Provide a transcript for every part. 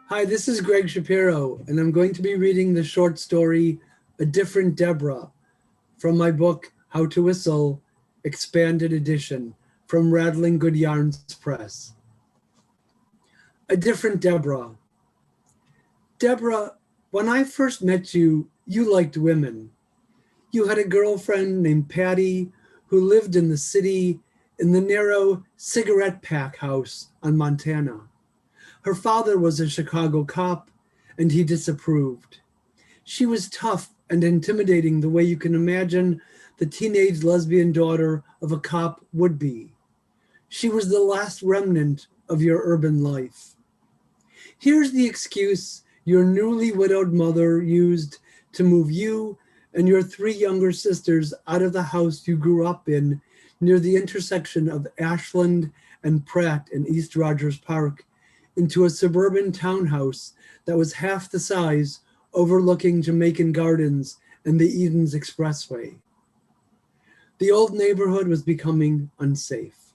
Hi, this is Gregg Shapiro, and I'm going to be reading the short story, A Different Debra, from my book, How to Whistle, Expanded Edition, from Rattling Good Yarns Press. A Different Debra. Debra, when I first met you, you liked women. You had a girlfriend named Patty who lived in the city in the narrow cigarette pack house on Montana. Her father was a Chicago cop, and he disapproved. She was tough and intimidating the way you can imagine the teenage lesbian daughter of a cop would be. She was the last remnant of your urban life. Here's the excuse your newly widowed mother used to move you and your three younger sisters out of the house you grew up in near the intersection of Ashland and Pratt in East Rogers Park into a suburban townhouse that was half the size, overlooking Jamaican Gardens and the Edens Expressway. The old neighborhood was becoming unsafe.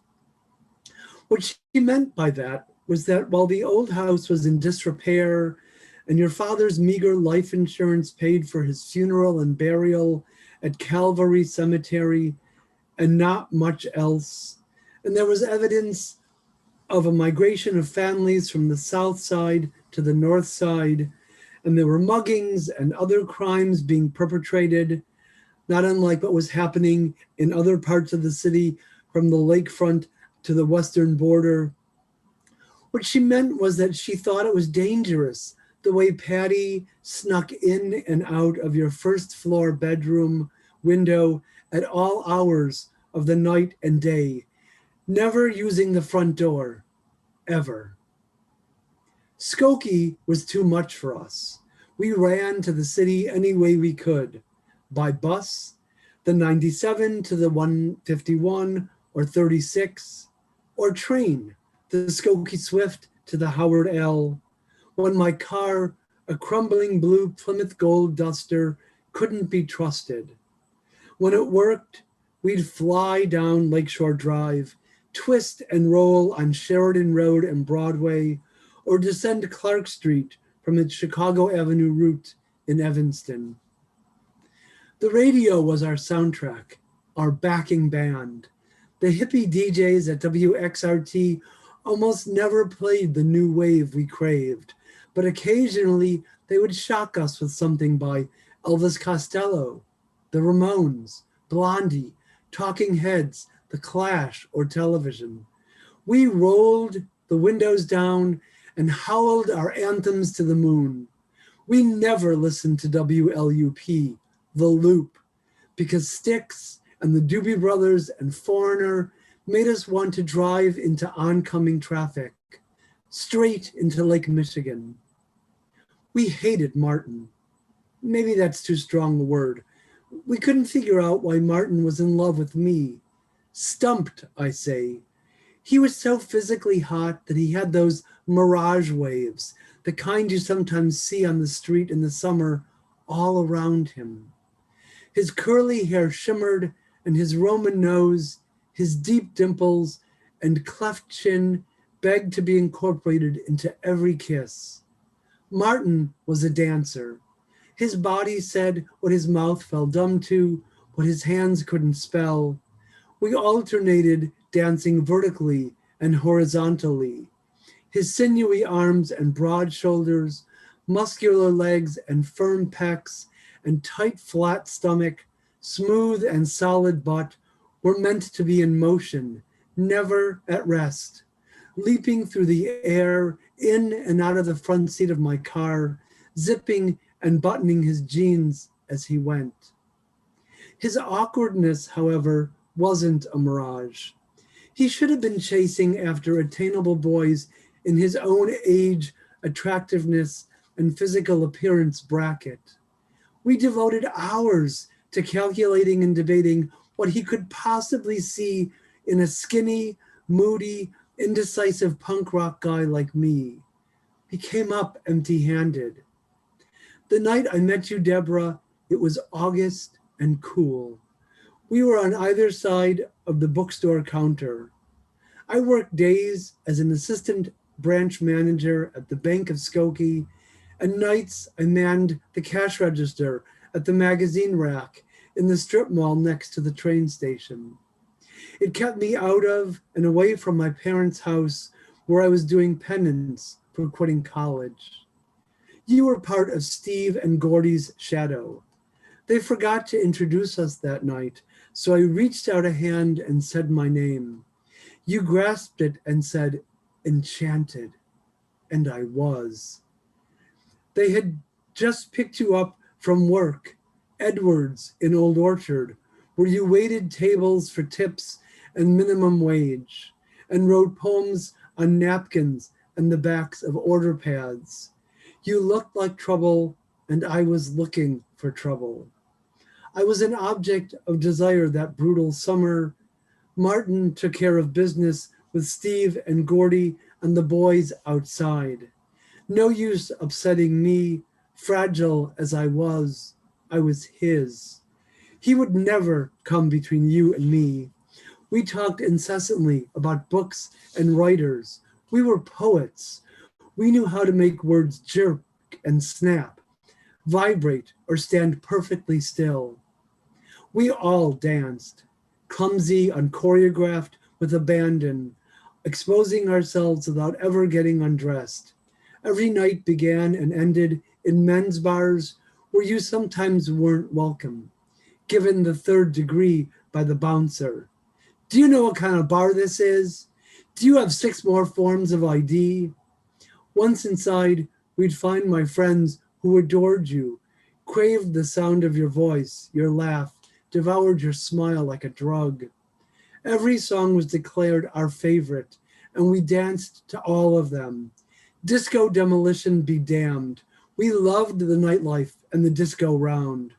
What she meant by that was that while the old house was in disrepair and your father's meager life insurance paid for his funeral and burial at Calvary Cemetery and not much else, and there was evidence of a migration of families from the south side to the north side, and there were muggings and other crimes being perpetrated, not unlike what was happening in other parts of the city from the lakefront to the western border. What she meant was that she thought it was dangerous the way Patty snuck in and out of your first floor bedroom window at all hours of the night and day, never using the front door, ever. Skokie was too much for us. We ran to the city any way we could, by bus, the 97 to the 151 or 36, or train, the Skokie Swift to the Howard L, when my car, a crumbling blue Plymouth Gold Duster, couldn't be trusted. When it worked, we'd fly down Lakeshore Drive, twist and roll on Sheridan Road and Broadway, or descend Clark Street from its Chicago Avenue route in Evanston. The radio was our soundtrack, our backing band. The hippie DJs at WXRT almost never played the new wave we craved, but occasionally they would shock us with something by Elvis Costello, the Ramones, Blondie, Talking Heads, The Clash, or television. We rolled the windows down and howled our anthems to the moon. We never listened to WLUP, The Loop, because Styx and the Doobie Brothers and Foreigner made us want to drive into oncoming traffic, straight into Lake Michigan. We hated Martin. Maybe that's too strong a word. We couldn't figure out why Martin was in love with me. Stumped, I say. He was so physically hot that he had those mirage waves, the kind you sometimes see on the street in the summer, all around him. His curly hair shimmered, and his Roman nose, his deep dimples, and cleft chin begged to be incorporated into every kiss. Martin was a dancer. His body said what his mouth fell dumb to, what his hands couldn't spell. We alternated dancing vertically and horizontally. His sinewy arms and broad shoulders, muscular legs and firm pecs, and tight flat stomach, smooth and solid butt were meant to be in motion, never at rest, leaping through the air in and out of the front seat of my car, zipping and buttoning his jeans as he went. His awkwardness, however, wasn't a mirage. He should have been chasing after attainable boys in his own age, attractiveness, and physical appearance bracket. We devoted hours to calculating and debating what he could possibly see in a skinny, moody, indecisive punk rock guy like me. He came up empty-handed. The night I met you, Debra, it was August and cool. We were on either side of the bookstore counter. I worked days as an assistant branch manager at the Bank of Skokie, and nights I manned the cash register at the magazine rack in the strip mall next to the train station. It kept me out of and away from my parents' house where I was doing penance for quitting college. You were part of Steve and Gordy's shadow. They forgot to introduce us that night, so I reached out a hand and said my name. You grasped it and said, "Enchanted," and I was. They had just picked you up from work, Edwards in Old Orchard, where you waited tables for tips and minimum wage, and wrote poems on napkins and the backs of order pads. You looked like trouble, and I was looking for trouble. I was an object of desire that brutal summer. Martin took care of business with Steve and Gordy and the boys outside. No use upsetting me, fragile as I was his. He would never come between you and me. We talked incessantly about books and writers. We were poets. We knew how to make words jerk and snap, vibrate or stand perfectly still. We all danced, clumsy, unchoreographed, with abandon, exposing ourselves without ever getting undressed. Every night began and ended in men's bars where you sometimes weren't welcome, given the third degree by the bouncer. Do you know what kind of bar this is? Do you have 6 more forms of ID? Once inside, we'd find my friends who adored you, craved the sound of your voice, your laugh, devoured your smile like a drug. Every song was declared our favorite, and we danced to all of them. Disco demolition be damned. We loved the nightlife and the disco round.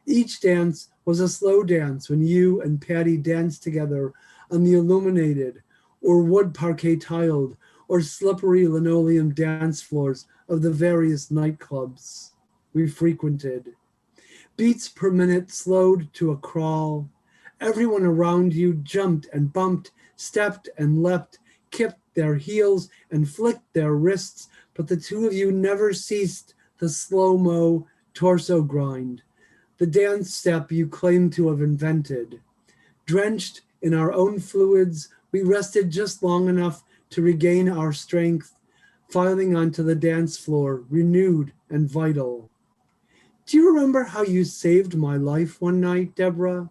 Each dance was a slow dance when you and Patty danced together on the illuminated or wood parquet tiled or slippery linoleum dance floors of the various nightclubs we frequented. Beats per minute slowed to a crawl. Everyone around you jumped and bumped, stepped and leapt, kicked their heels and flicked their wrists, but the two of you never ceased the slow-mo torso grind, the dance step you claimed to have invented. Drenched in our own fluids, we rested just long enough to regain our strength, filing onto the dance floor, renewed and vital. Do you remember how you saved my life one night, Deborah?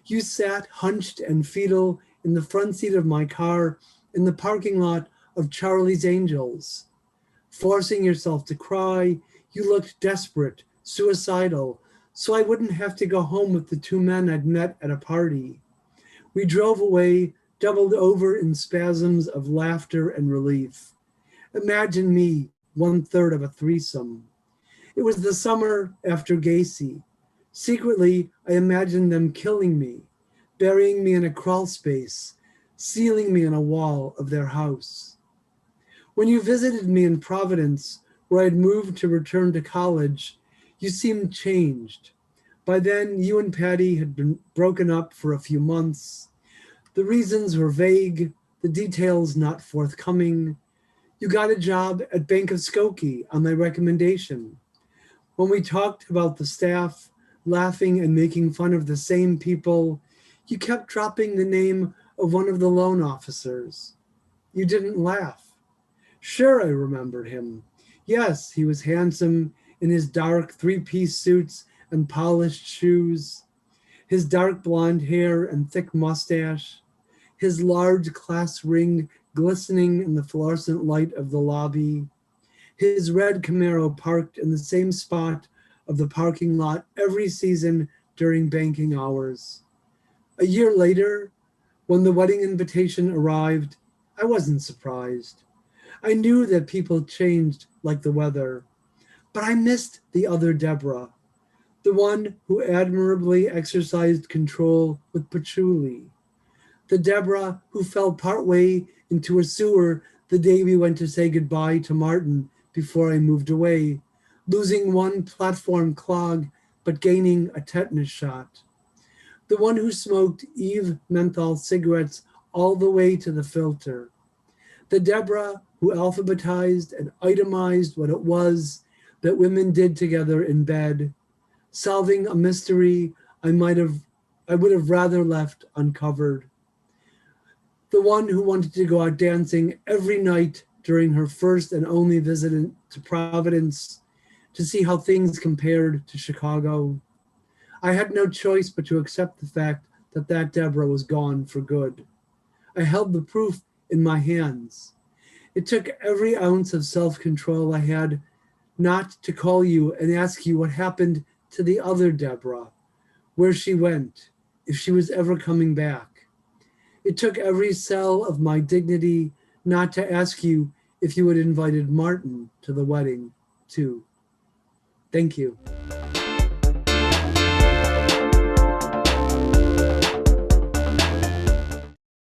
You sat hunched and fetal in the front seat of my car in the parking lot of Charlie's Angels. Forcing yourself to cry, you looked desperate, suicidal, so I wouldn't have to go home with the 2 men I'd met at a party. We drove away, doubled over in spasms of laughter and relief. Imagine me, 1/3 of a threesome. It was the summer after Gacy. Secretly, I imagined them killing me, burying me in a crawl space, sealing me in a wall of their house. When you visited me in Providence, where I'd moved to return to college, you seemed changed. By then, you and Patty had been broken up for a few months. The reasons were vague, the details not forthcoming. You got a job at Bank of Skokie on my recommendation. When we talked about the staff, laughing and making fun of the same people, you kept dropping the name of one of the loan officers. You didn't laugh. Sure, I remembered him. Yes, he was handsome in his dark 3-piece suits and polished shoes, his dark blonde hair and thick mustache, his large class ring glistening in the fluorescent light of the lobby, his red Camaro parked in the same spot of the parking lot every season during banking hours. A year later, when the wedding invitation arrived, I wasn't surprised. I knew that people changed like the weather, but I missed the other Deborah, the one who admirably exercised control with patchouli, the Deborah who fell partway into a sewer the day we went to say goodbye to Martin before I moved away, losing one platform clog but gaining a tetanus shot, the one who smoked Eve menthol cigarettes all the way to the filter, the Deborah who alphabetized and itemized what it was that women did together in bed, solving a mystery I would have rather left uncovered. The one who wanted to go out dancing every night during her first and only visit to Providence to see how things compared to Chicago. I had no choice but to accept the fact that Deborah was gone for good. I held the proof in my hands. It took every ounce of self-control I had not to call you and ask you what happened to the other Deborah, where she went, if she was ever coming back. It took every cell of my dignity not to ask you if you had invited Martin to the wedding, too. Thank you.